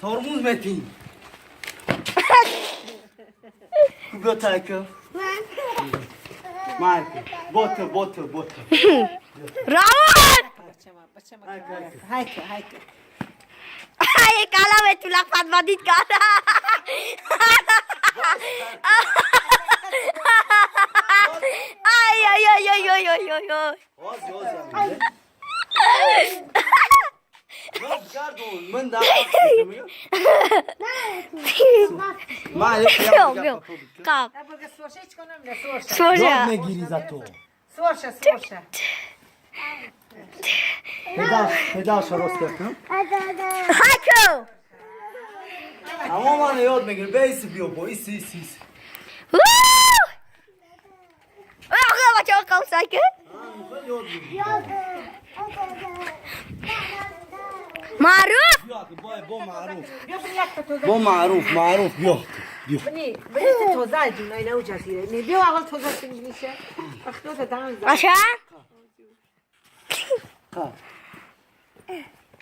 Tormuz Metin. Biblioteca. Marco. Bota. Rawan! Hayka. Ay, kala may tulak patpatit ka na. Ay. Oz ya. Pardon, ben daha Yok. Kap. Yok Sorja. ne giri za to. Słorsze. Pedaš rozkakam. Hajko! Ama bana yok ne giri. Beysi bio bo. Isi. Ako macam kau sakit? Maruf? Yok, bo maruf yok. Beni de tozaydı, ne ucuz yere. Ne bir ağıl tozası gitmişe. Bak o da daha güzel. Aşağı?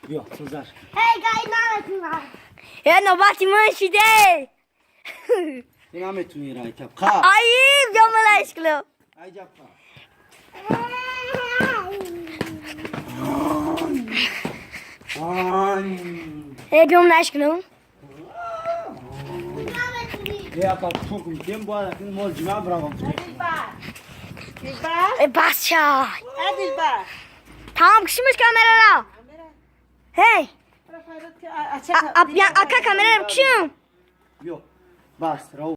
Yok, sözler. Ya nobati manşide. Devam tu yera itap. Ka. Ayıp camala işkilo. Ay jappa. Camala işkilo. Ya ka çok tempo ara kin mol cima bravo. Dilba. Basça. Dilba. Tamam kışmış kameraya. Hey. Aka kameraya bakışım. Yok. Bas, rav.